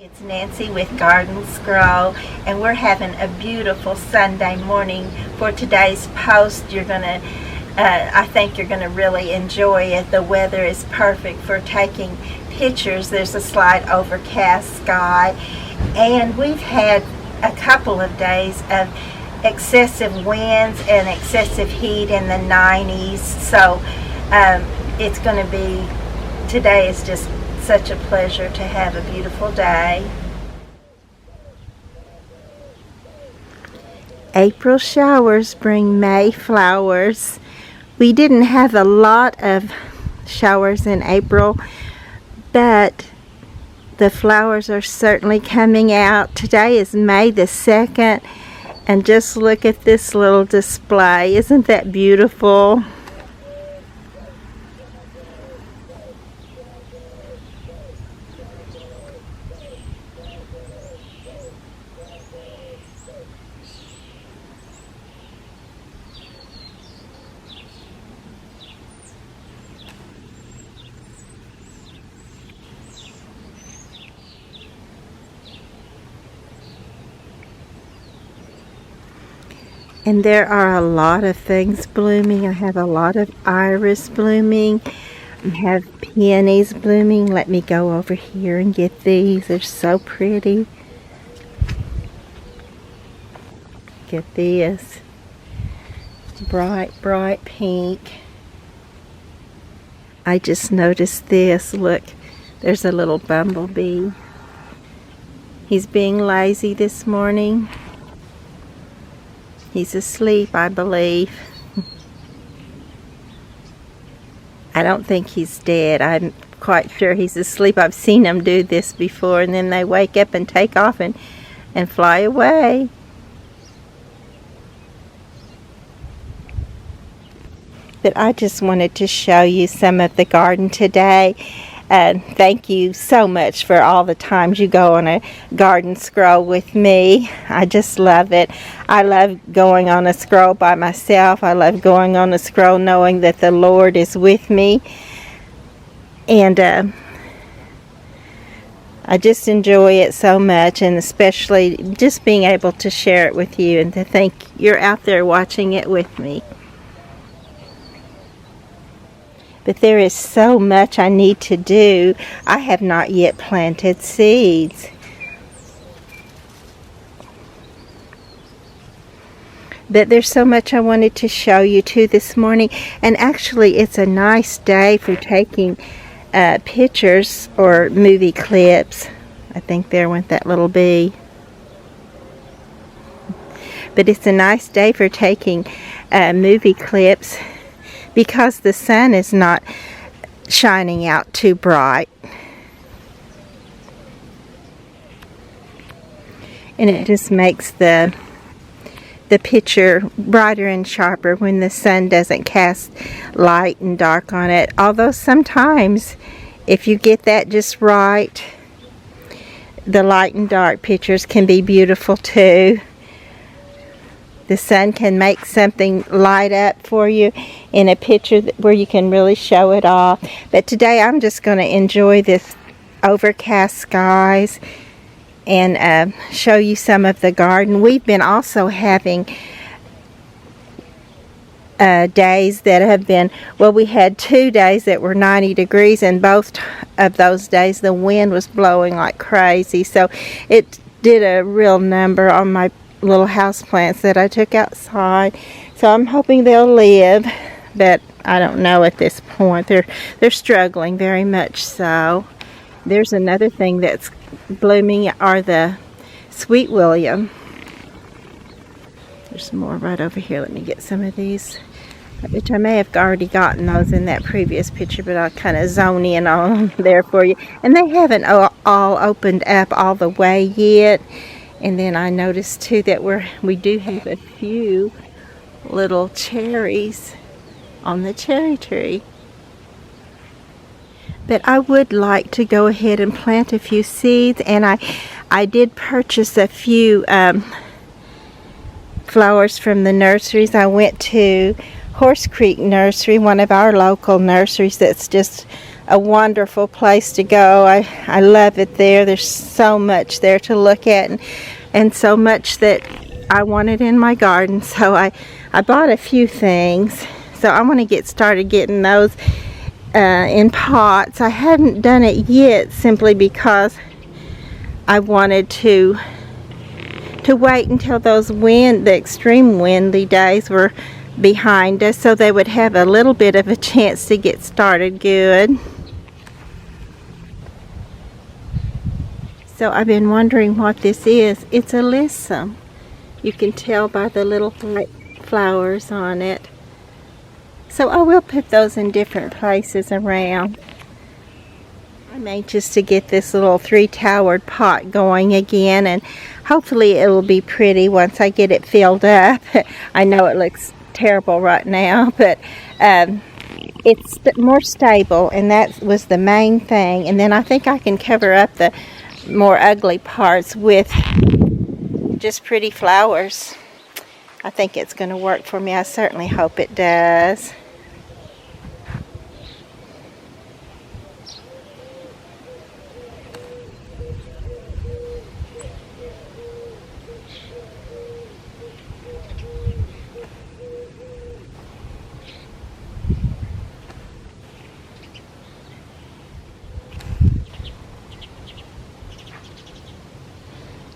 It's Nancy with Garden Scroll, and we're having a beautiful Sunday morning for today's post. I think you're gonna really enjoy it. The weather is perfect for taking pictures. There's a slight overcast sky, and we've had a couple of days of excessive winds and excessive heat in the 90s. So today is just such a pleasure to have a beautiful day. April showers bring May flowers. We didn't have a lot of showers in April, but the flowers are certainly coming out. Today is May the 2nd, and just look at this little display. Isn't that beautiful? And there are a lot of things blooming. I have a lot of iris blooming. I have peonies blooming. Let me go over here and get these. They're so pretty. Get this. Bright, bright pink. I just noticed this. Look, there's a little bumblebee. He's being lazy this morning. He's asleep, I believe. I don't think he's dead. I'm quite sure he's asleep. I've seen them do this before, and then they wake up and take off and fly away. But I just wanted to show you some of the garden today. Thank you so much for all the times you go on a garden scroll with me. I just love it. I love going on a scroll by myself. I love going on a scroll knowing that the Lord is with me. And I just enjoy it so much, and especially just being able to share it with you and to think you're out there watching it with me. But there is so much I need to do. I have not yet planted seeds. But there's so much I wanted to show you too this morning. And actually, it's a nice day for taking pictures or movie clips. I think there went that little bee. But it's a nice day for taking movie clips, because the sun is not shining out too bright. And it just makes the picture brighter and sharper when the sun doesn't cast light and dark on it. Although sometimes, if you get that just right, the light and dark pictures can be beautiful too. The sun can make something light up for you in a picture where you can really show it off. But today I'm just going to enjoy this overcast skies and show you some of the garden. We've been also having days that have been, well, we had 2 days that were 90 degrees, and both of those days the wind was blowing like crazy. So it did a real number on my little house plants that I took outside. So I'm hoping they'll live, but I don't know at this point. They're struggling very much so. There's another thing that's blooming are the Sweet William. There's more right over here. Let me get some of these, which I may have already gotten those in that previous picture, but I'll kind of zone in on them there for you. And they haven't all opened up all the way yet. And then I noticed too that we do have a few little cherries on the cherry tree. But I would like to go ahead and plant a few seeds, and I did purchase a few flowers from the nurseries. I went to Horse Creek Nursery, one of our local nurseries that's just a wonderful place to go. I love it there. There's so much there to look at, and so much that I wanted in my garden. So I bought a few things. So I want to get started getting those in pots. I hadn't done it yet simply because I wanted to wait until the extreme windy days were behind us, so they would have a little bit of a chance to get started good. So I've been wondering what this is. It's alyssum. You can tell by the little white flowers on it. So I will put those in different places around. I'm anxious to get this little three-towered pot going again, and hopefully it will be pretty once I get it filled up. I know it looks terrible right now, but it's more stable, and that was the main thing. And then I think I can cover up the more ugly parts with just pretty flowers. I think it's going to work for me. I certainly hope it does.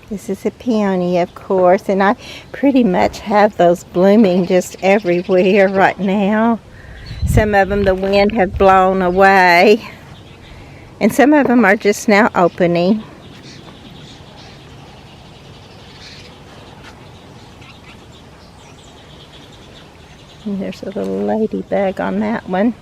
This is a peony, of course, and I pretty much have those blooming just everywhere right now. Some of them the wind have blown away, and some of them are just now opening. And there's a little ladybug on that one.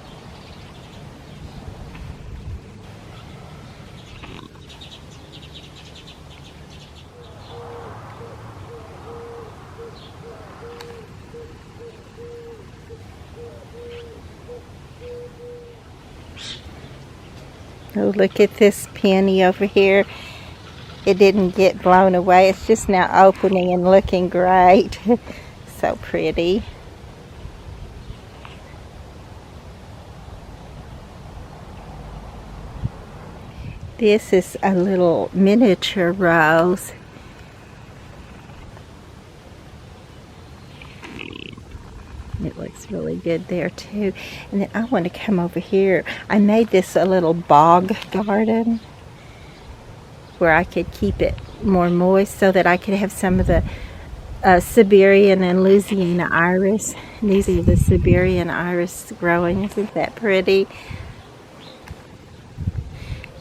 Oh, look at this peony over here. It didn't get blown away. It's just now opening and looking great. So pretty. This is a little miniature rose. It looks really good there too. And then I want to come over here. I made this a little bog garden where I could keep it more moist so that I could have some of the Siberian and Louisiana iris. And these are the Siberian iris growing. Isn't that pretty?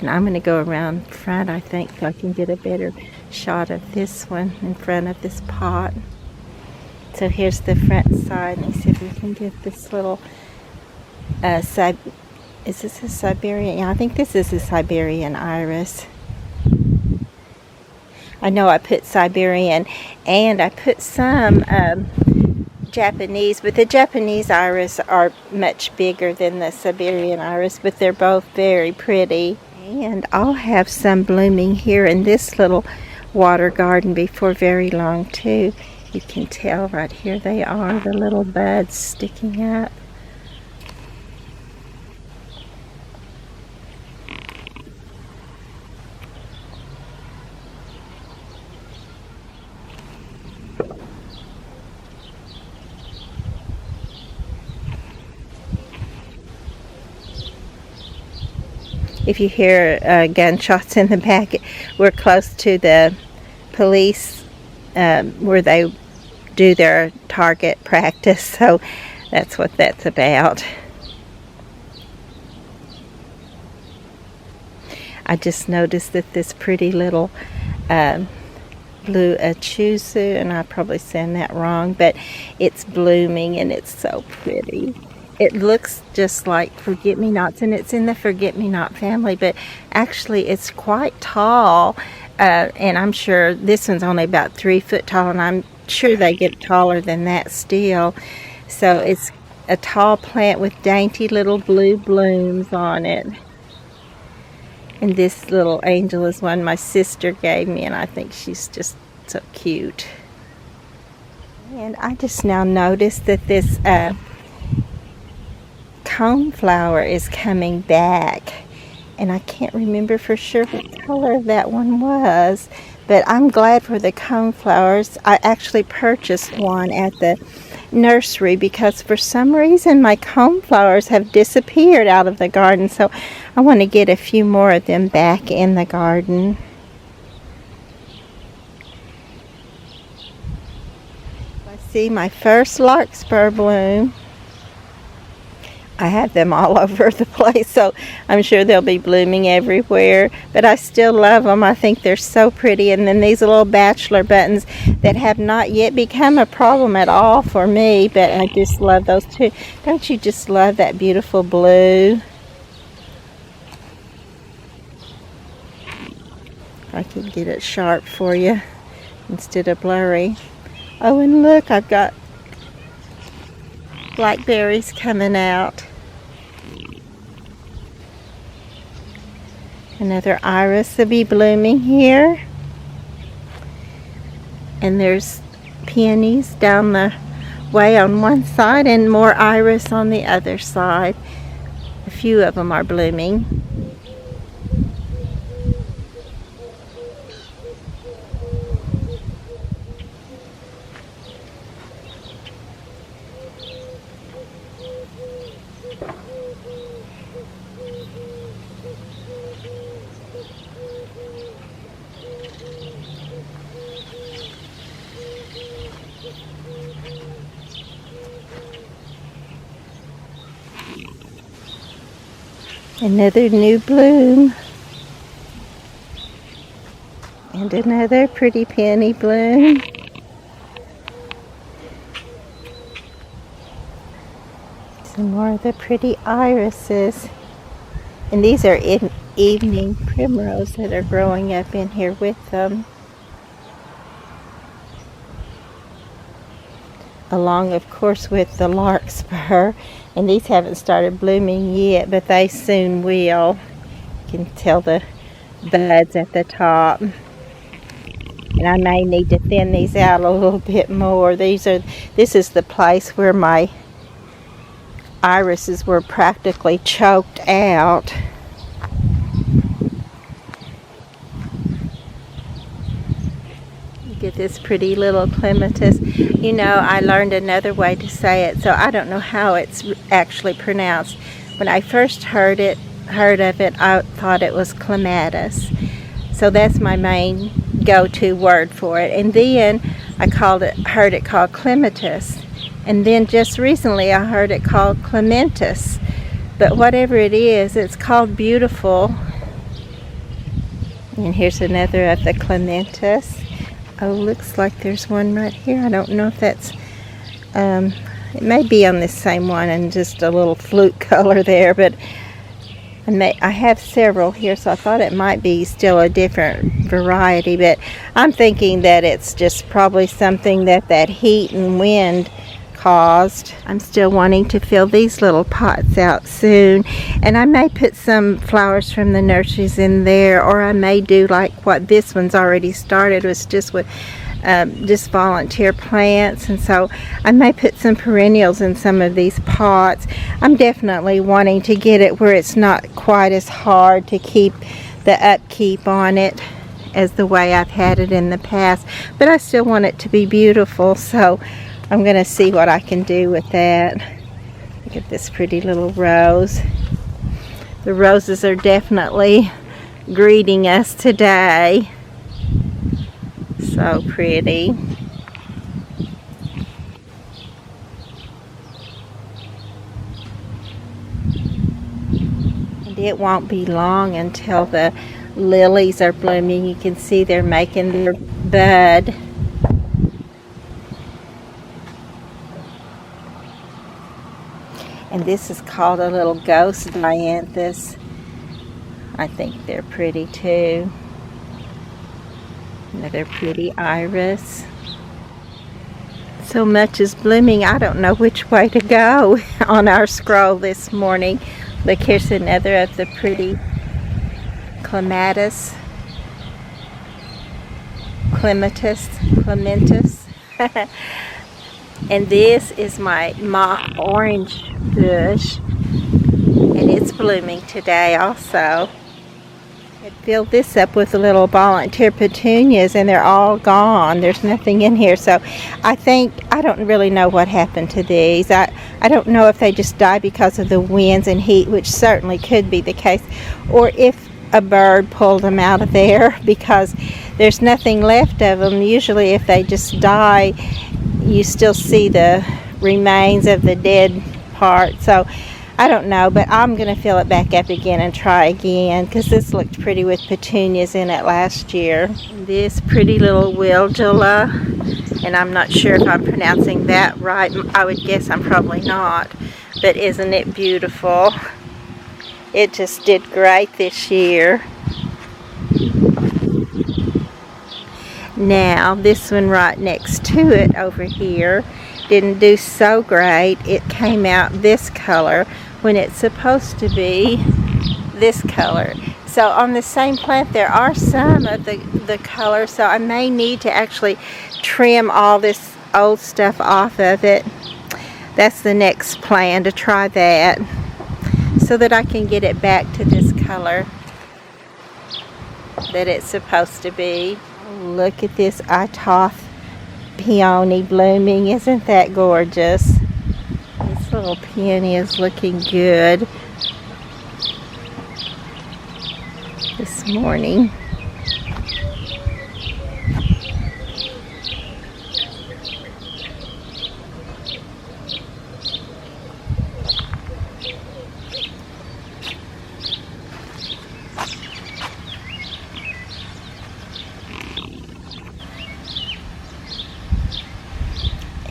And I'm going to go around front, I think, so I can get a better shot of this one in front of this pot. So here's the front side. Let me see if we can get this little, is this a Siberian? Yeah, I think this is a Siberian iris. I know I put Siberian and I put some Japanese, but the Japanese iris are much bigger than the Siberian iris, but they're both very pretty. And I'll have some blooming here in this little water garden before very long too. You can tell right here they are, the little buds sticking up. If you hear gunshots in the back, we're close to the police where they do their target practice, so that's what that's about. I just noticed that this pretty little blue achusu, and I probably said that wrong, but it's blooming and it's so pretty. It looks just like forget-me-nots, and it's in the forget-me-not family, but actually it's quite tall, and I'm sure this one's only about 3 foot tall, and I'm sure they get taller than that still. So it's a tall plant with dainty little blue blooms on it. And this little angel is one my sister gave me, and I think she's just so cute. And I just now noticed that this coneflower is coming back. And I can't remember for sure what color that one was. But I'm glad for the coneflowers. I actually purchased one at the nursery because for some reason my coneflowers have disappeared out of the garden. So I want to get a few more of them back in the garden. I see my first larkspur bloom. I have them all over the place, so I'm sure they'll be blooming everywhere. But I still love them. I think they're so pretty. And then these little bachelor buttons that have not yet become a problem at all for me, but I just love those too. Don't you just love that beautiful blue? I can get it sharp for you instead of blurry. Oh, and look, I've got blackberries coming out. Another iris will be blooming here. And there's peonies down the way on one side and more iris on the other side. A few of them are blooming. Another new bloom. And another pretty peony bloom. Some more of the pretty irises. And these are evening primrose that are growing up in here with them. Along, of course, with the larkspur. And these haven't started blooming yet, but they soon will. You can tell the buds at the top. And I may need to thin these out a little bit more. This is the place where my irises were practically choked out. Look at this pretty little clematis. You know, I learned another way to say it, so I don't know how it's actually pronounced. When I first heard of it, I thought it was clematis. So that's my main go-to word for it. And then I heard it called clematis. And then just recently I heard it called clematis. But whatever it is, it's called beautiful. And here's another of the clematis. Oh, looks like there's one right here. I don't know if that's, it may be on this same one and just a little flute color there, but I have several here, so I thought it might be still a different variety, but I'm thinking that it's just probably something that heat and wind caused. I'm still wanting to fill these little pots out soon, and I may put some flowers from the nurseries in there, or I may do like what this one's already started, was just with just volunteer plants, and so I may put some perennials in some of these pots. I'm definitely wanting to get it where it's not quite as hard to keep the upkeep on it as the way I've had it in the past, but I still want it to be beautiful, so I'm going to see what I can do with that. Look at this pretty little rose. The roses are definitely greeting us today. So pretty. And it won't be long until the lilies are blooming. You can see they're making their bud. And this is called a little ghost Dianthus. I think they're pretty too. Another pretty iris. So much is blooming, I don't know which way to go on our scroll this morning. Look, here's another of the pretty clematis. Clematis. And this is my mock orange bush. blooming today also. I filled this up with the little volunteer petunias and they're all gone. There's nothing in here. So I don't really know what happened to these. I don't know if they just died because of the winds and heat, which certainly could be the case, or if a bird pulled them out of there, because there's nothing left of them. Usually if they just die, you still see the remains of the dead part. So I don't know, but I'm going to fill it back up again and try again, because this looked pretty with petunias in it last year. This pretty little Wildula, and I'm not sure if I'm pronouncing that right. I would guess I'm probably not, but isn't it beautiful? It just did great this year. Now, this one right next to it over here didn't do so great. It came out this color when it's supposed to be this color. So on the same plant there are some of the color, so I may need to actually trim all this old stuff off of it. That's the next plan, to try that, so that I can get it back to this color that it's supposed to be. Look at this Itoth Peony blooming. Isn't that gorgeous? This little peony is looking good this morning.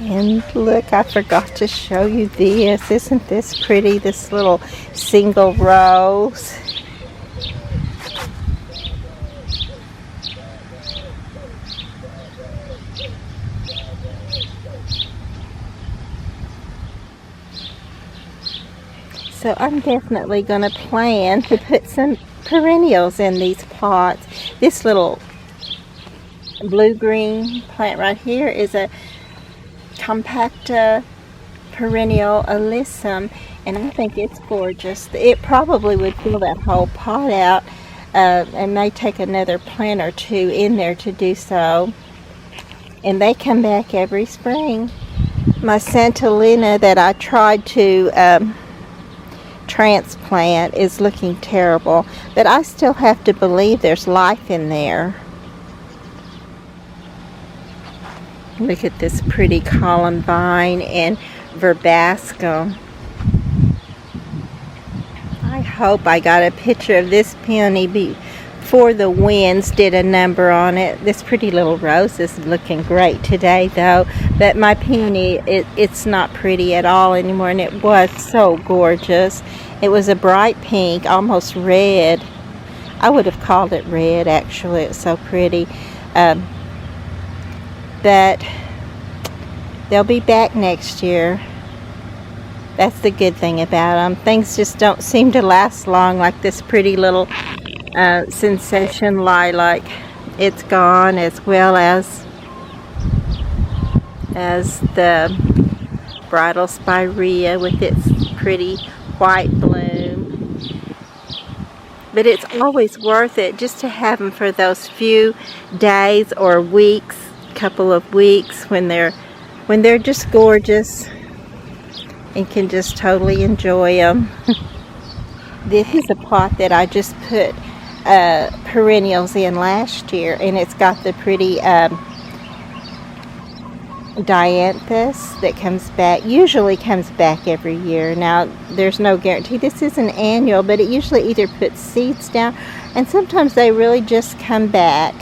And look, I forgot to show you this. Isn't this pretty? This little single rose. So I'm definitely going to plan to put some perennials in these pots. This little blue-green plant right here is a compacta Perennial Alyssum, and I think it's gorgeous. It probably would fill that whole pot out, and may take another plant or two in there to do so. And they come back every spring. My Santolina that I tried to transplant is looking terrible, but I still have to believe there's life in there. Look at this pretty Columbine and Verbascum. I hope I got a picture of this peony before the winds did a number on it. This pretty little rose is looking great today though, but my peony, it's not pretty at all anymore, and it was so gorgeous. It was a bright pink, almost red. I would have called it red actually, it's so pretty. But they'll be back next year. That's the good thing about them. Things just don't seem to last long, like this pretty little Sensation Lilac. It's gone, as well as the Bridal Spirea with its pretty white bloom. But it's always worth it just to have them for those few days or weeks, couple of weeks, when they're just gorgeous and can just totally enjoy them. This is a pot that I just put perennials in last year, and it's got the pretty Dianthus that comes back, usually comes back every year. Now there's no guarantee this is an annual, but it usually either puts seeds down, and sometimes they really just come back.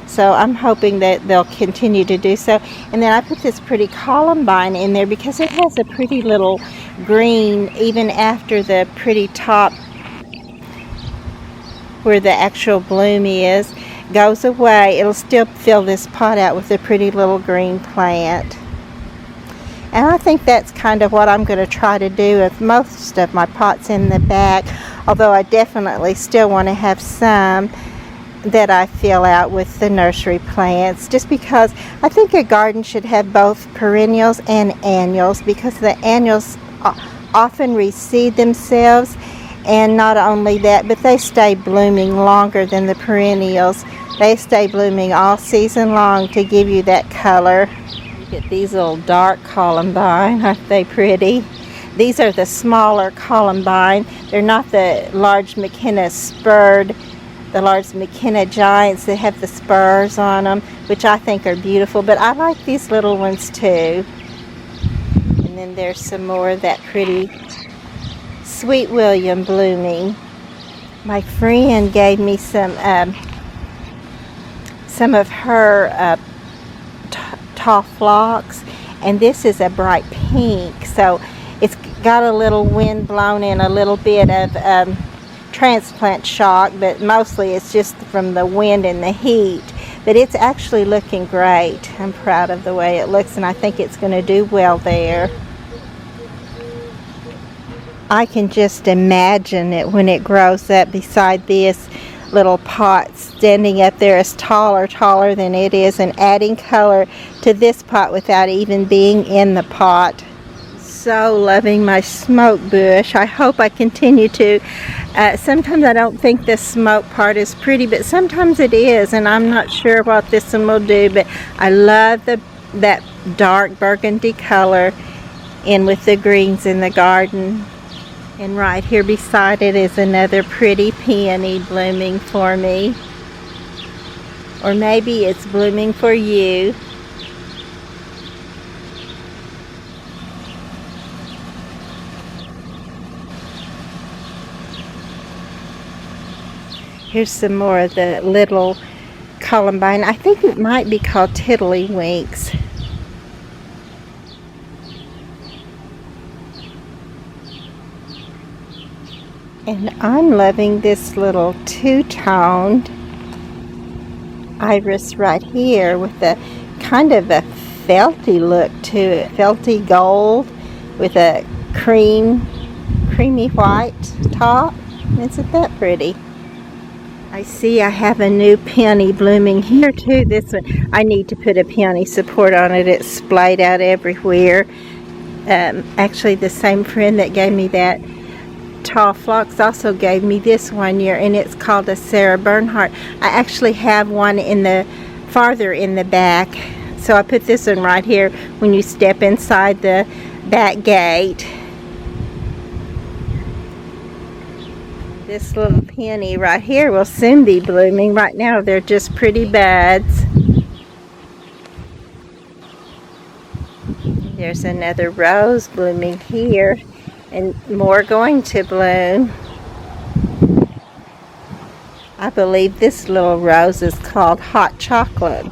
So I'm hoping that they'll continue to do so. And then I put this pretty Columbine in there because it has a pretty little green even after the pretty top where the actual bloom is goes away. It'll still fill this pot out with a pretty little green plant. And I think that's kind of what I'm going to try to do with most of my pots in the back, although I definitely still want to have some that I fill out with the nursery plants, just because I think a garden should have both perennials and annuals, because the annuals often reseed themselves, And not only that, but they stay blooming longer than the perennials. They stay blooming all season long to give you that color. Look at these little dark columbine. Aren't they pretty? These are the smaller columbine. They're not the large McKenna spurred, the large McKenna giants that have the spurs on them, which I think are beautiful. But I like these little ones too. And then there's some more of that pretty Sweet William blooming. My friend gave me some of her tall phlox, and this is a bright pink, so it's got a little wind blown in, a little bit of transplant shock, but mostly it's just from the wind and the heat. But it's actually looking great. I'm proud of the way it looks, and I think it's going to do well there. I can just imagine it when it grows up beside this little pot, standing up there as taller than it is, and adding color to this pot without even being in the pot. So loving my smoke bush. I hope I continue to. Sometimes I don't think the smoke part is pretty, but sometimes it is, and I'm not sure what this one will do, but I love that dark burgundy color in with the greens in the garden. And right here beside it is another pretty peony blooming for me. Or maybe it's blooming for you. Here's some more of the little columbine. I think it might be called tiddlywinks. And I'm loving this little two-toned iris right here with a kind of a felty look to it. Felty gold with a creamy white top. Isn't that pretty? I see I have a new peony blooming here too. This one, I need to put a peony support on it. It's splayed out everywhere. Actually, the same friend that gave me that tall phlox also gave me this one year, and it's called a Sarah Bernhardt. I actually have one farther in the back, so I put this one right here when you step inside the back gate. This little peony right here will soon be blooming. Right now they're just pretty buds. There's another rose blooming here, and more going to bloom. I believe this little rose is called Hot Chocolate.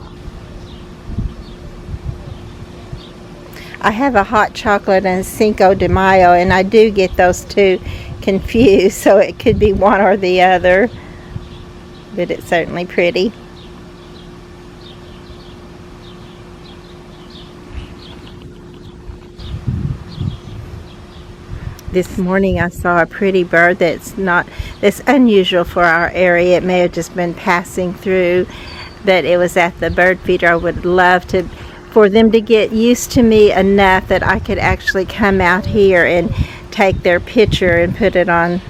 I have a Hot Chocolate and Cinco de Mayo, and I do get those two confused, so it could be one or the other, but it's certainly pretty. This morning I saw a pretty bird that's unusual for our area. It may have just been passing through, but it was at the bird feeder. I would love for them to get used to me enough that I could actually come out here and take their picture and put it on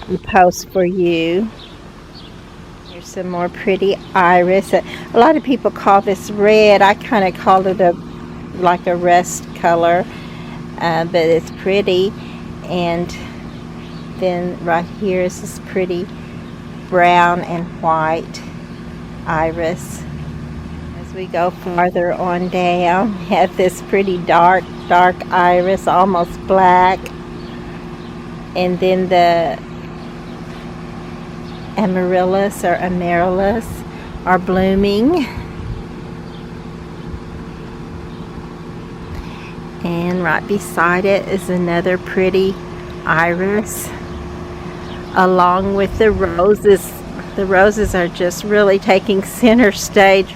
the post for you. Here's some more pretty iris. A lot of people call this red. I kind of call it like a rust color, but it's pretty. And then right here is this pretty brown and white iris. As we go farther on down, we have this pretty dark iris, almost black. And then the amaryllis are blooming. And right beside it is another pretty iris, along with the roses. The roses are just really taking center stage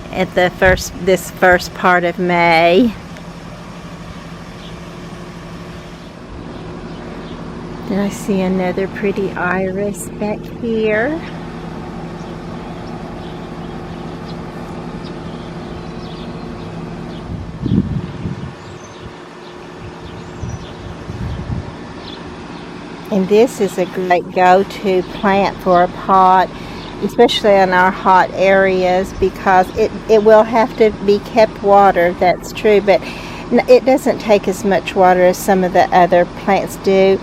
at this first part of May. Then I see another pretty iris back here. And this is a great go-to plant for a pot, especially in our hot areas, because it will have to be kept watered, that's true, but it doesn't take as much water as some of the other plants do.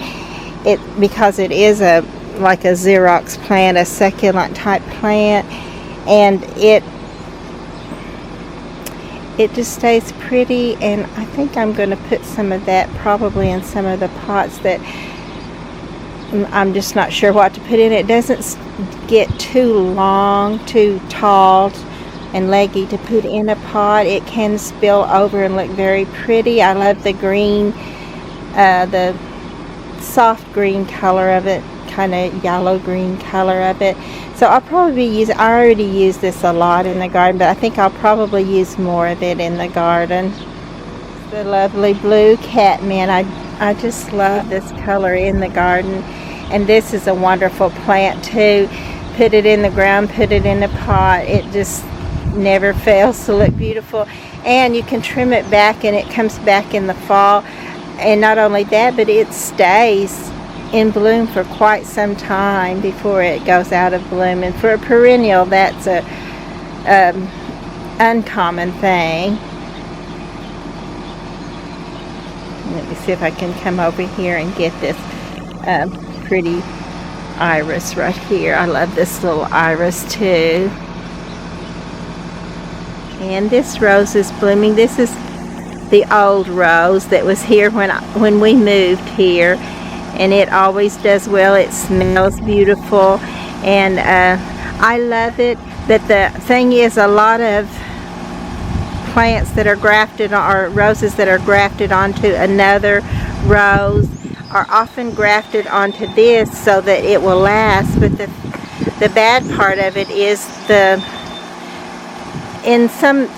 Because it is like a Xerox plant, a succulent type plant, and it just stays pretty. And I think I'm going to put some of that probably in some of the pots that I'm just not sure what to put in. It doesn't get too long, too tall and leggy to put in a pot. It can spill over and look very pretty. I love the green, the soft green color of it, kind of yellow green color of it. So I'll probably I already use this a lot in the garden, but I think I'll probably use more of it in the garden. The lovely blue catmint. I just love this color in the garden, and this is a wonderful plant too. Put it in the ground, put it in a pot, it just never fails to look beautiful. And you can trim it back and it comes back in the fall. And not only that, but it stays in bloom for quite some time before it goes out of bloom. And for a perennial, that's a uncommon thing. Let me see if I can come over here and get this pretty iris right here. I love this little iris too. And this rose is blooming. This is the old rose that was here when we moved here, and it always does well. It smells beautiful, and I love it. But the thing is, a lot of plants that are grafted, or roses that are grafted onto another rose, are often grafted onto this so that it will last. But the bad part of it is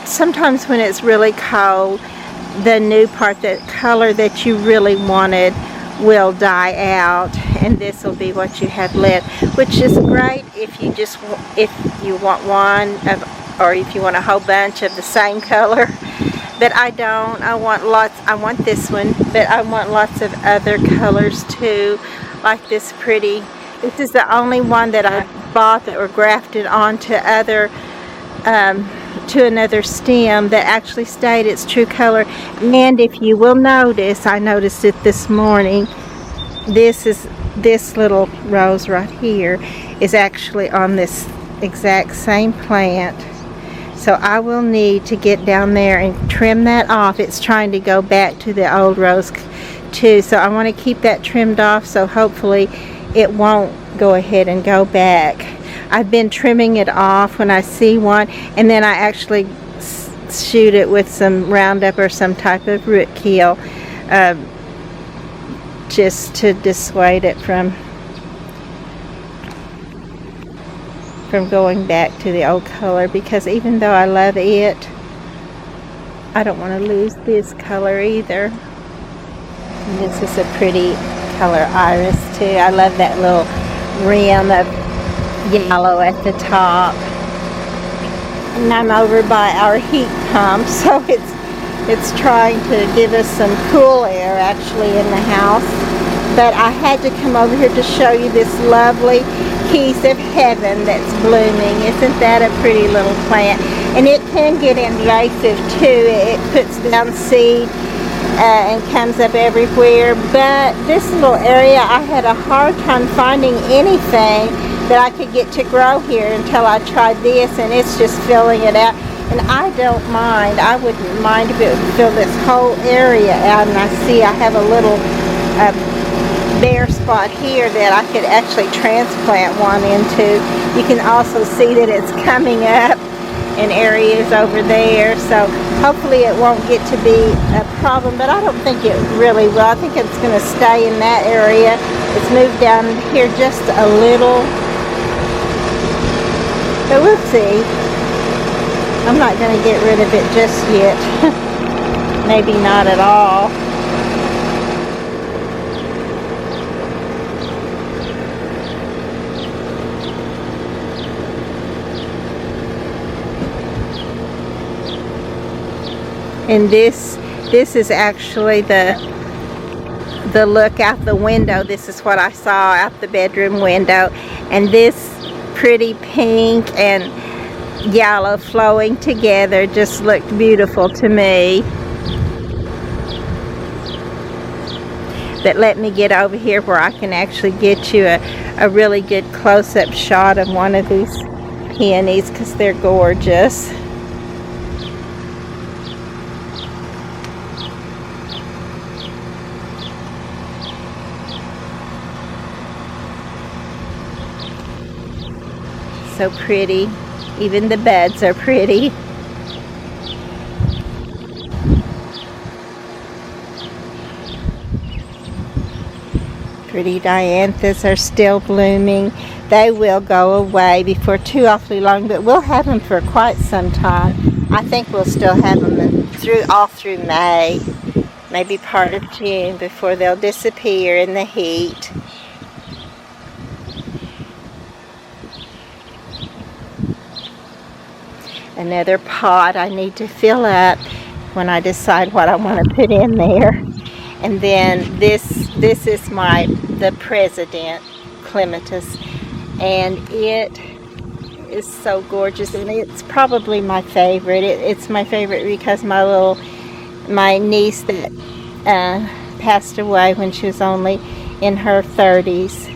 sometimes when it's really cold, the new part, the color that you really wanted, will die out, and this will be what you have left, which is great if you want one or if you want a whole bunch of the same color. But I don't. I want this one, but I want lots of other colors too, like this pretty. This is the only one that I bought that were grafted onto to another stem that actually stayed its true color. And if you will notice, I noticed it this morning, this little rose right here is actually on this exact same plant. So I will need to get down there and trim that off. It's trying to go back to the old rose too, so I want to keep that trimmed off, so hopefully it won't go ahead and go back. I've been trimming it off when I see one, and then I actually shoot it with some Roundup or some type of root kill, just to dissuade it from going back to the old color, because even though I love it, I don't want to lose this color either. And this is a pretty color iris too. I love that little rim of yellow at the top. And I'm over by our heat pump, so it's trying to give us some cool air actually in the house. But I had to come over here to show you this lovely piece of heaven that's blooming. Isn't that a pretty little plant? And it can get invasive too. It puts down seed and comes up everywhere. But this little area, I had a hard time finding anything that I could get to grow here until I tried this, and it's just filling it out. And I don't mind. I wouldn't mind if it would fill this whole area out. And I see I have a little bare spot here that I could actually transplant one into. You can also see that it's coming up in areas over there, so hopefully it won't get to be a problem, but I don't think it really will. I think it's going to stay in that area. It's moved down here just a little, but we'll see. I'm not going to get rid of it just yet. Maybe not at all. And this is actually the the look out the window. This is what I saw out the bedroom window, and this pretty pink and yellow flowing together just looked beautiful to me. But let me get over here where I can actually get you a really good close-up shot of one of these peonies, because they're gorgeous. So pretty. Even the buds are pretty. Pretty Dianthus are still blooming. They will go away before too awfully long, but we'll have them for quite some time. I think we'll still have them all through May, maybe part of June, before they'll disappear in the heat. Another pot I need to fill up when I decide what I want to put in there. And then this is the President Clematis, and it is so gorgeous, and it's probably my favorite. It's my favorite because my niece that passed away when she was only in her 30s.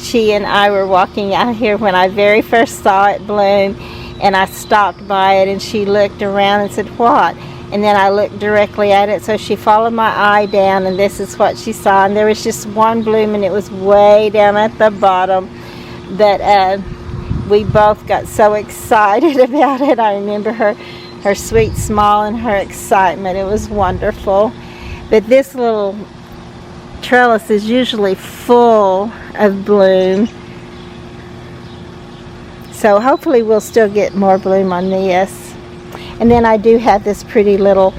She and I were walking out here when I very first saw it bloom, and I stopped by it, and she looked around and said, "What?" And then I looked directly at it, so she followed my eye down, and this is what she saw. And there was just one bloom, and it was way down at the bottom, that we both got so excited about it. I remember her sweet smile and her excitement. It was wonderful. But this little trellis is usually full of bloom, so hopefully we'll still get more bloom on this. And then I do have this pretty little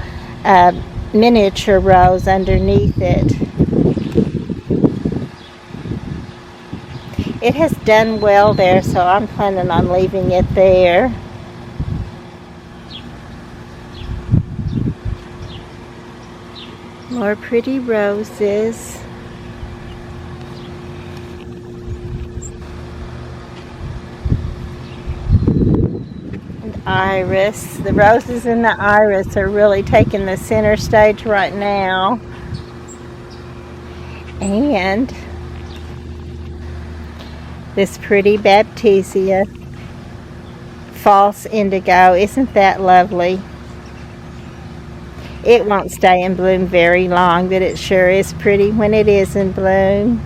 miniature rose underneath it. It has done well there, so I'm planning on leaving it there. More pretty roses. Iris. The roses and the iris are really taking the center stage right now. And this pretty Baptisia, false indigo. Isn't that lovely? It won't stay in bloom very long, but it sure is pretty when it is in bloom.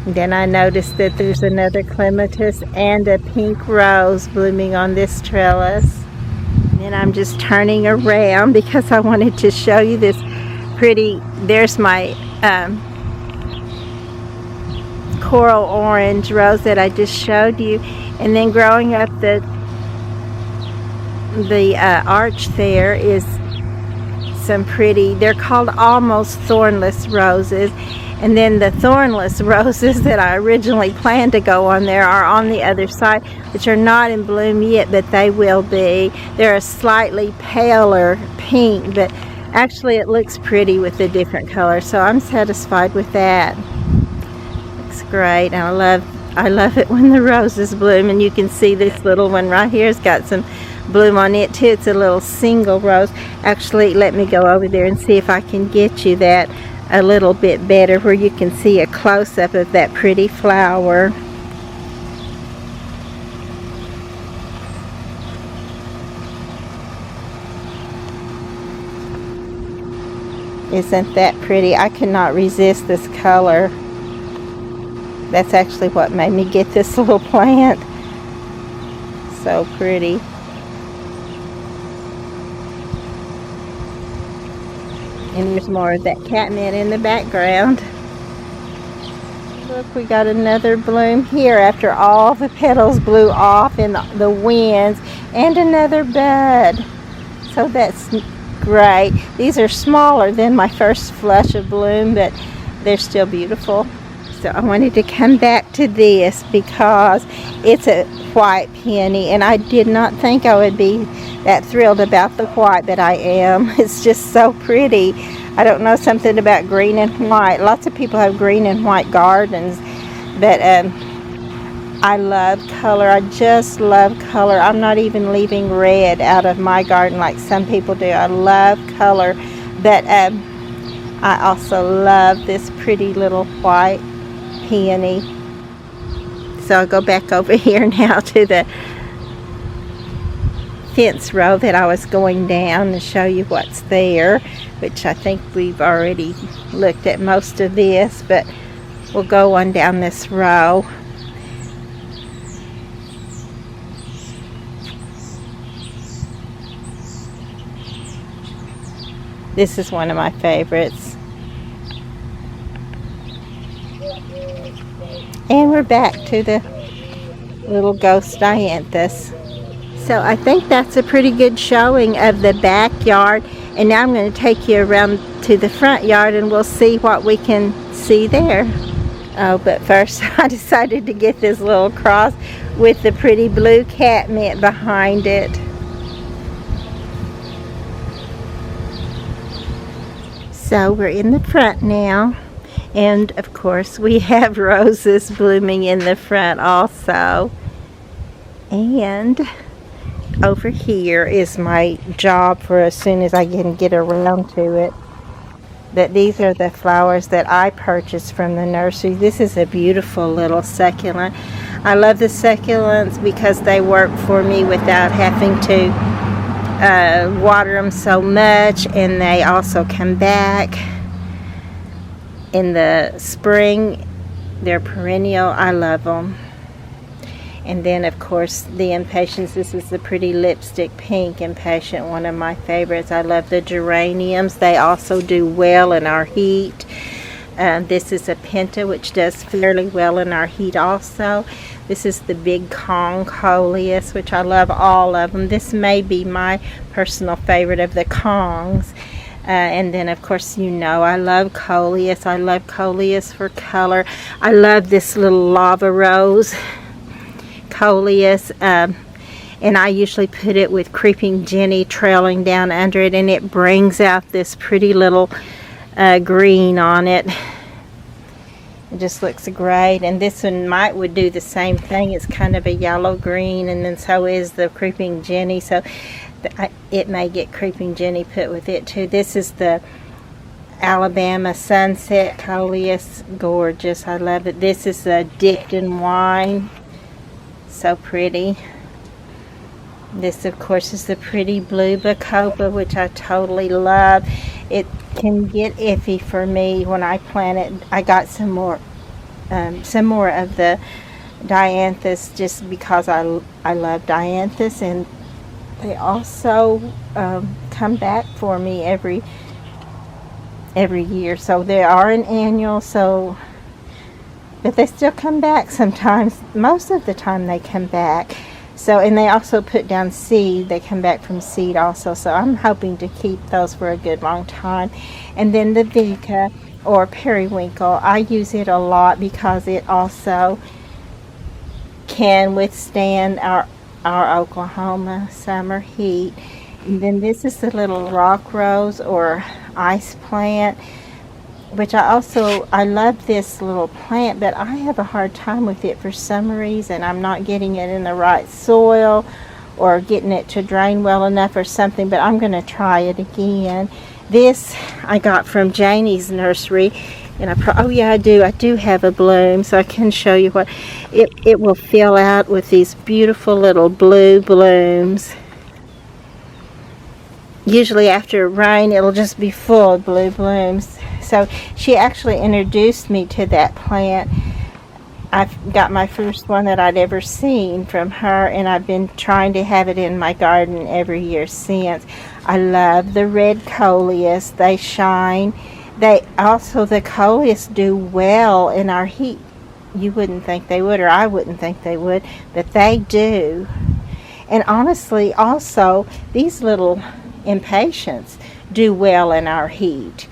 And then I noticed that there's another clematis and a pink rose blooming on this trellis. And then I'm just turning around because I wanted to show you this pretty, there's my coral orange rose that I just showed you. And then growing up the arch there is some pretty, they're called almost thornless roses. And then the thornless roses that I originally planned to go on there are on the other side, which are not in bloom yet, but they will be. They're a slightly paler pink, but actually it looks pretty with the different colors, so I'm satisfied with that. Looks great, and I love it when the roses bloom. And you can see this little one right here has got some bloom on it too. It's a little single rose. Actually, let me go over there and see if I can get you that a little bit better, where you can see a close-up of that pretty flower. Isn't that pretty? I cannot resist this color. That's actually what made me get this little plant. So pretty. And there's more of that catnip in the background. Look, we got another bloom here after all the petals blew off in the winds, and another bud. So that's great. These are smaller than my first flush of bloom, but they're still beautiful. So I wanted to come back to this because it's a white peony, and I did not think I would be that thrilled about the white, but I am. It's just so pretty. I don't know, something about green and white. Lots of people have green and white gardens, but I love color. I just love color. I'm not even leaving red out of my garden like some people do. I love color, but I also love this pretty little white peony. So I'll go back over here now to the fence row that I was going down and show you what's there, which I think we've already looked at most of this, but we'll go on down this row. This is one of my favorites. And we're back to the little ghost Dianthus. So I think that's a pretty good showing of the backyard. And now I'm going to take you around to the front yard and we'll see what we can see there. Oh, but first I decided to get this little cross with the pretty blue catmint behind it. So we're in the front now, and of course we have roses blooming in the front also. And over here is my job for as soon as I can get around to it. But these are the flowers that I purchased from the nursery. This is a beautiful little succulent. I love the succulents because they work for me without having to water them so much, and they also come back in the spring. They're perennial. I love them. And then of course the Impatience. This is the pretty lipstick pink Impatient, one of my favorites. I love the geraniums. They also do well in our heat. This is a Penta, which does fairly well in our heat also. This is the big Kong Coleus, which I love all of them. This may be my personal favorite of the Kongs. And then of course, you know, I love Coleus. I love Coleus for color. I love this little lava rose Coleus. And I usually put it with Creeping Jenny trailing down under it, and it brings out this pretty little green on it. It just looks great. And this one would do the same thing. It's kind of a yellow green, and then so is the Creeping Jenny, so it may get Creeping Jenny put with it too. This is the Alabama Sunset Coleus. Gorgeous. I love it. This is a Dipped in Wine. So pretty. This of course is the pretty blue Bacopa, which I totally love. It can get iffy for me when I plant it. I got some more of the Dianthus just because I love Dianthus, and they also come back for me every year. So they are an annual, so but they still come back sometimes. Most of the time they come back. So, and they also put down seed. They come back from seed also. So I'm hoping to keep those for a good long time. And then the Vika or periwinkle, I use it a lot because it also can withstand our Oklahoma summer heat. And then this is the little rock rose or ice plant, which I love this little plant, but I have a hard time with it for some reason. I'm not getting it in the right soil or getting it to drain well enough or something, but I'm going to try it again. This I got from Janie's nursery, and I do have a bloom, so I can show you what it will fill out with these beautiful little blue blooms. Usually after rain it'll just be full of blue blooms. So she actually introduced me to that plant. I've got my first one that I'd ever seen from her, and I've been trying to have it in my garden every year since. I love the red Coleus. They shine. The Coleus do well in our heat. You wouldn't think they would, or I wouldn't think they would, but they do. And honestly, also, these little Impatience do well in our heat.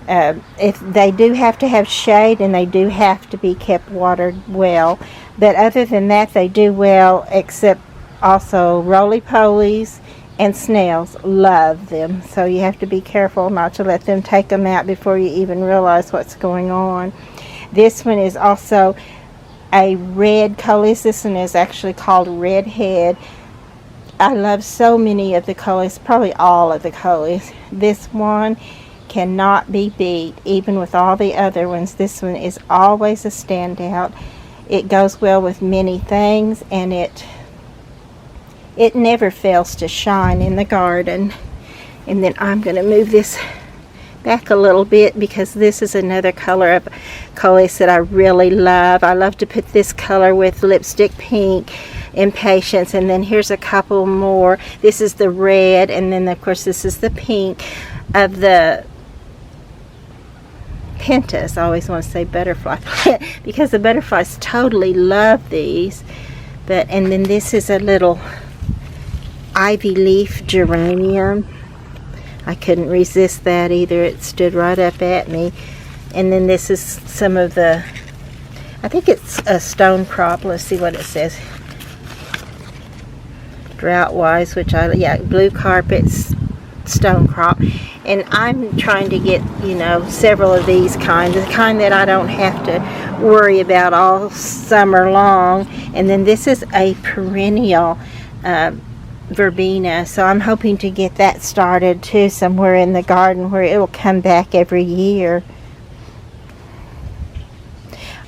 If they do have to have shade, and they do have to be kept watered well, but other than that they do well, except also roly-polies And snails love them, so you have to be careful not to let them take them out before you even realize what's going on. This one is also a red Coleus. This one is actually called Redhead. I love so many of the Coleus, probably all of the Coleus. This one cannot be beat, even with all the other ones. This one is always a standout. It goes well with many things, and it never fails to shine in the garden. And then I'm going to move this back a little bit because this is another color of Coleus that I really love. I love to put this color with lipstick pink, Impatience, and then here's a couple more. This is the red, and then of course this is the pink of the Pentas. I always want to say butterfly because the butterflies totally love these. And then this is a little ivy leaf geranium. I couldn't resist that either. It stood right up at me. And then this is some of the, I think it's a stone crop. Let's see what it says. Drought wise, blue carpets, stone crop. And I'm trying to get, several of these kinds, the kind that I don't have to worry about all summer long. And then this is a perennial verbena, so I'm hoping to get that started too somewhere in the garden where it will come back every year.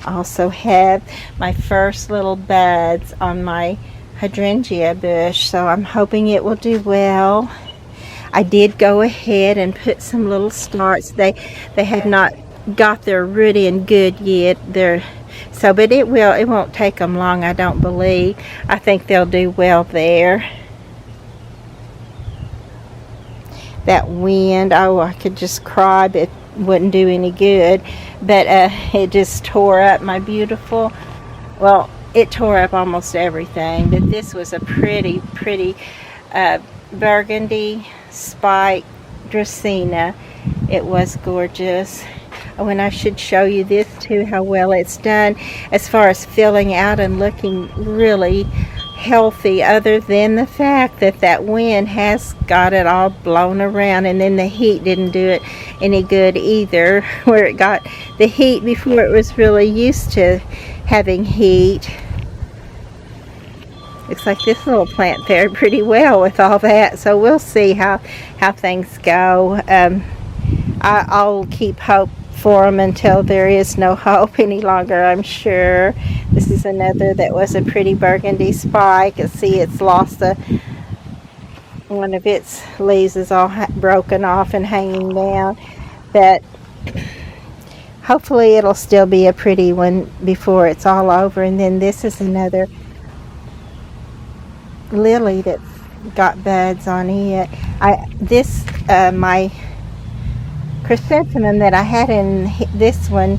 I also have my first little buds on my hydrangea bush, so I'm hoping it will do well. I did go ahead and put some little starts. They have not got their root in good yet. But it won't take them long, I don't believe. I think they'll do well there. That wind, I could just cry, but it wouldn't do any good. But it just tore up my beautiful, it tore up almost everything. But this was a pretty burgundy spike Dracaena. It was gorgeous. And I should show you this too, how well it's done as far as filling out and looking really healthy, other than the fact that wind has got it all blown around, and then the heat didn't do it any good either, where it got the heat before it was really used to having heat. Looks like this little plant fared pretty well with all that, so we'll see how things go. I'll keep hope for them until there is no hope any longer, I'm sure. This is another that was a pretty burgundy spike. You see it's lost one of its leaves is all broken off and hanging down, but hopefully it'll still be a pretty one before it's all over. And then this is another lily that's got buds on it. My chrysanthemum that I had in this one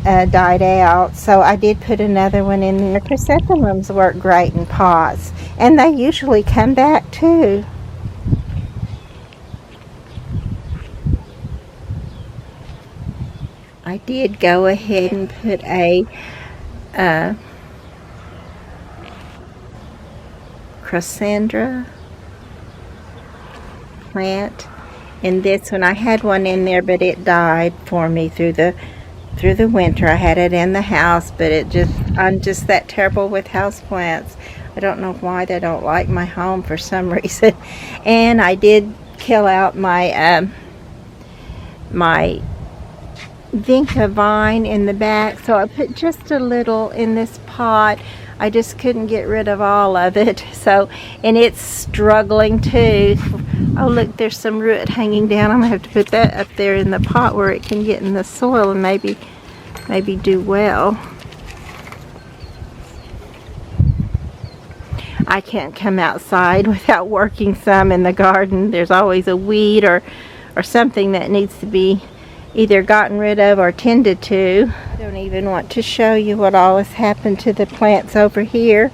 died out, so I did put another one in there. Chrysanthemums work great in pots, and they usually come back too. I did go ahead and put a Crocandra plant in this one. I had one in there, but it died for me through the winter. I had it in the house, but I'm just that terrible with houseplants. I don't know why they don't like my home for some reason. And I did kill out my my vinca vine in the back, so I put just a little in this pot. I just couldn't get rid of all of it, and it's struggling too. Oh look, there's some root hanging down. I'm gonna have to put that up there in the pot where it can get in the soil and maybe do well. I can't come outside without working some in the garden. There's always a weed or something that needs to be either gotten rid of or tended to. I don't even want to show you what all has happened to the plants over here.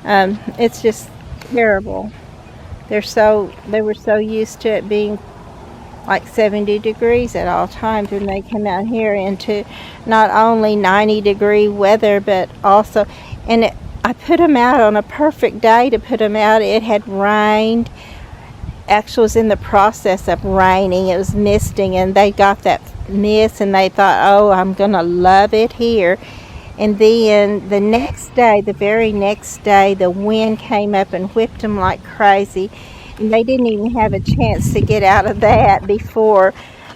It's just terrible. They were so used to it being like 70 degrees at all times, and they come out here into not only 90-degree weather, but also, I put them out on a perfect day to put them out. It had rained actually was in the process of raining. It was misting, and they got that mist and they thought, oh, I'm gonna love it here. And then the next day, the very next day, the wind came up and whipped them like crazy, and they didn't even have a chance to get out of that before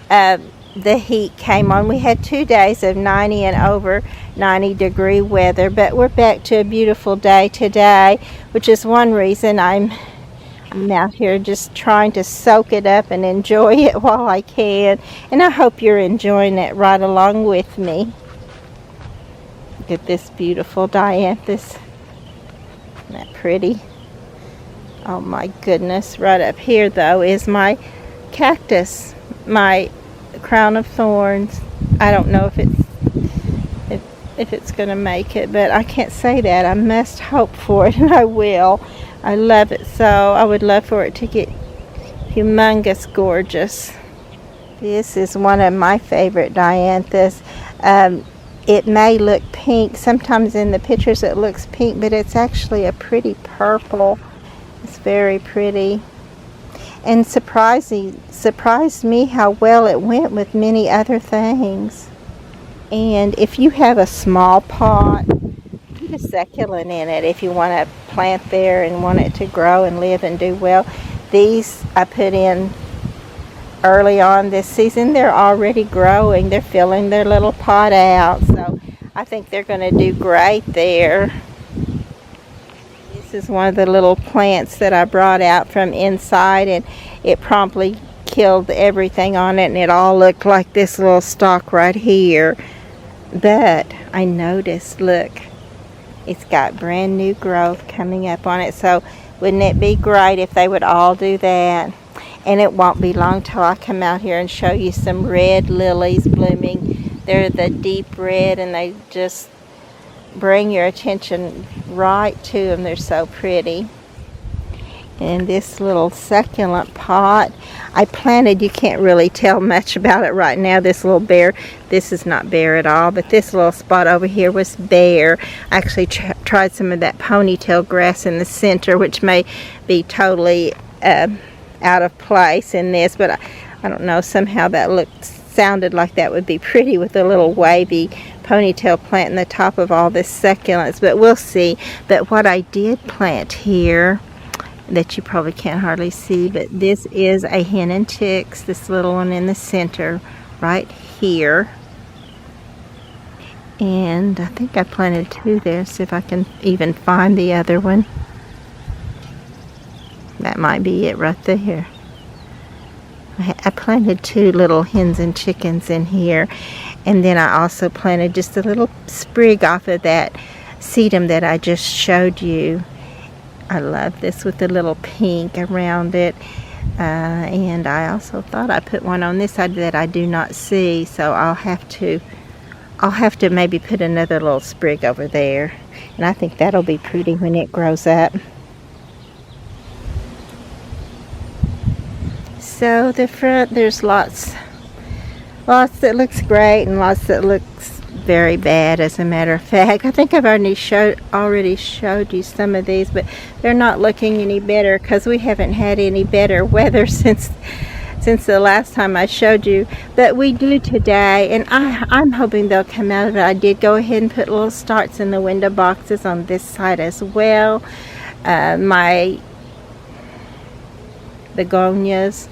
the heat came on. We had 2 days of 90 and over 90-degree weather, but we're back to a beautiful day today, which is one reason I'm out here just trying to soak it up and enjoy it while I can. And I hope you're enjoying it right along with me. Look at this beautiful Dianthus. Isn't that pretty? Oh my goodness. Right up here though is my cactus, my crown of thorns. I don't know if it's going to make it, but I can't say that. I must hope for it, and I will. I love it so. I would love for it to get humongous gorgeous. This is one of my favorite Dianthus. It may look pink. Sometimes in the pictures it looks pink, but it's actually a pretty purple. It's very pretty. And surprised me how well it went with many other things. And if you have a small pot, put a succulent in it if you want to plant there and want it to grow and live and do well. These I put in early on this season. They're already growing. They're filling their little pot out. So I think they're going to do great there. This is one of the little plants that I brought out from inside, and it promptly killed everything on it, and it all looked like this little stalk right here. But I noticed, look, it's got brand new growth coming up on it. So wouldn't it be great if they would all do that? And it won't be long till I come out here and show you some red lilies blooming. They're the deep red, and they just bring your attention right to them. They're so pretty. And this little succulent pot I planted, you can't really tell much about it right now. This little bare, this is not bare at all, but this little spot over here was bare. I actually tried some of that ponytail grass in the center, which may be totally out of place in this, but I don't know, somehow that sounded like that would be pretty with a little wavy ponytail plant in the top of all this succulents, but we'll see. But what I did plant here that you probably can't hardly see, but this is a hen and chicks, this little one in the center right here. And I think I planted 2 there, see if I can even find the other one. That might be it right there. I planted 2 little hens and chickens in here, and then I also planted just a little sprig off of that sedum that I just showed you. I love this with the little pink around it, and I also thought I put one on this side that I do not see, so I'll have to maybe put another little sprig over there, and I think that'll be pretty when it grows up. So the front, there's lots that looks great and lots that looks very bad, as a matter of fact. I think I've already showed you some of these, but they're not looking any better because we haven't had any better weather since the last time I showed you. But we do today, and I'm hoping they'll come out of it. I did go ahead and put little starts in the window boxes on this side as well. My begonias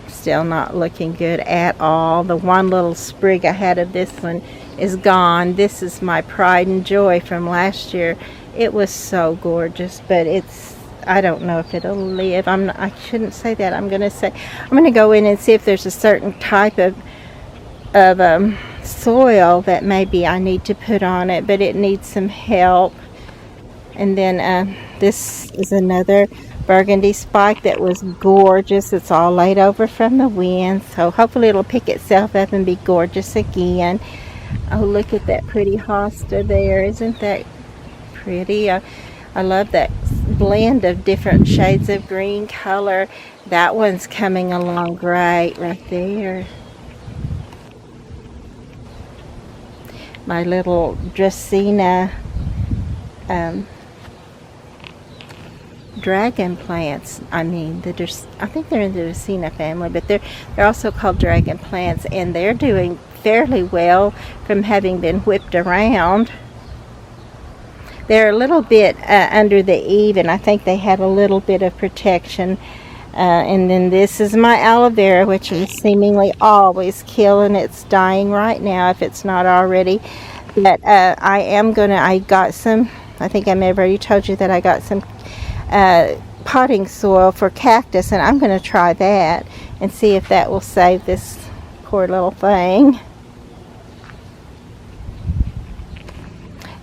still not looking good at all. The one little sprig I had of this one is gone. This is my pride and joy from last year. It was so gorgeous, but I don't know if it'll live. I shouldn't say that. I'm going to go in and see if there's a certain type of soil that maybe I need to put on it, but it needs some help. And then this is another burgundy spike that was gorgeous. It's all laid over from the wind, so hopefully it'll pick itself up and be gorgeous again. Oh, look at that pretty hosta there. Isn't that pretty? I love that blend of different shades of green color. That one's coming along great right there. My little Dracaena dragon plants. I mean, I think they're in the Dracena family, but they're also called dragon plants, and they're doing fairly well from having been whipped around. They're a little bit under the eave, and I think they had a little bit of protection. And then this is my aloe vera, which is seemingly always killing. It's dying right now if it's not already. But I got some, I think I may have already told you that I got some potting soil for cactus, and I'm going to try that and see if that will save this poor little thing.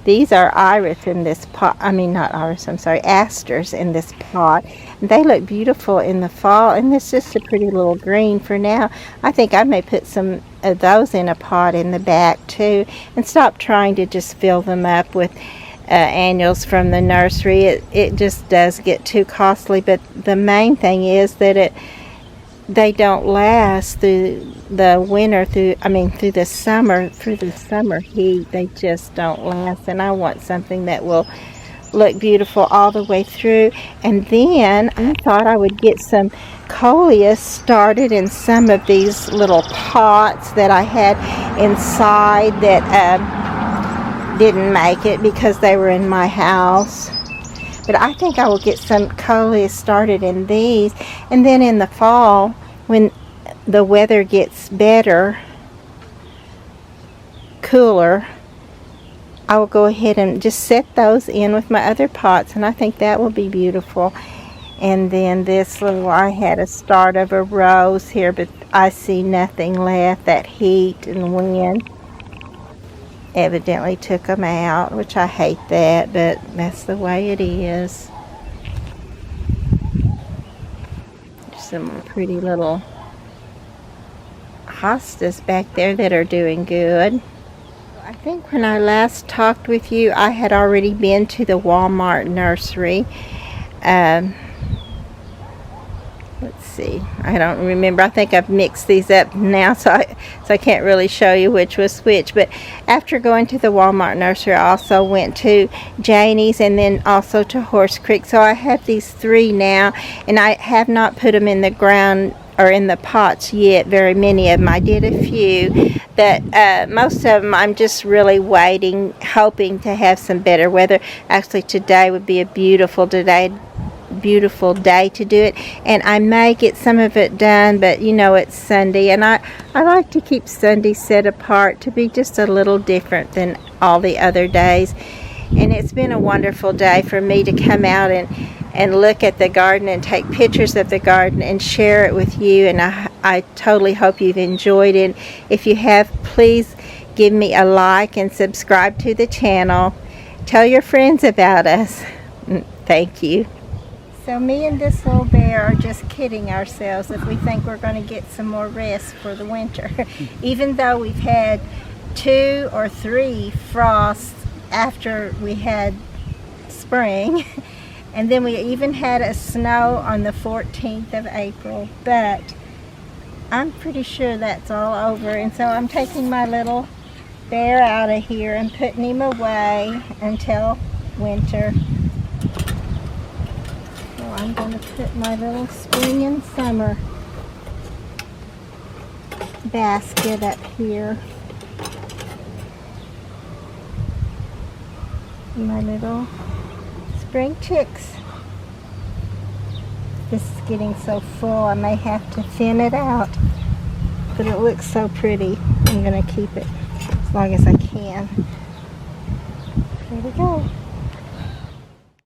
These are iris in this pot. I mean, not iris, I'm sorry, asters in this pot. They look beautiful in the fall, and it's just a pretty little green for now. I think I may put some of those in a pot in the back too, and stop trying to just fill them up with annuals from the nursery. It just does get too costly, but the main thing is that they don't last through the winter, through the summer heat. They just don't last, and I want something that will look beautiful all the way through. And then I thought I would get some Coleus started in some of these little pots that I had inside that didn't make it because they were in my house. But I think I will get some Coleus started in these, and then in the fall, when the weather gets better, cooler, I will go ahead and just set those in with my other pots, and I think that will be beautiful. And then this little, I had a start of a rose here, but I see nothing left. That heat and wind evidently took them out, which I hate that, but that's the way it is. Some pretty little hostas back there that are doing good. I think when I last talked with you, I had already been to the Walmart nursery. Let's see, I don't remember. I think I've mixed these up now, so I can't really show you which was which. But after going to the Walmart nursery, I also went to Janie's and then also to Horse Creek. So I have these three now, and I have not put them in the ground or in the pots yet, very many of them. I did a few, but most of them I'm just really waiting, hoping to have some better weather. Actually, today would be a beautiful day to do it, and I may get some of it done, but you know, it's Sunday, and I like to keep Sunday set apart to be just a little different than all the other days. And it's been a wonderful day for me to come out and look at the garden and take pictures of the garden and share it with you, and I totally hope you've enjoyed it. If you have, please give me a like and subscribe to the channel. Tell your friends about us. Thank you. So me and this little bear are just kidding ourselves if we think we're going to get some more rest for the winter. Even though we've had 2 or 3 frosts after we had spring. And then we even had a snow on the 14th of April. But I'm pretty sure that's all over. And so I'm taking my little bear out of here and putting him away until winter. I'm going to put my little spring and summer basket up here. My little spring chicks. This is getting so full I may have to thin it out, but it looks so pretty. I'm going to keep it as long as I can. There we go.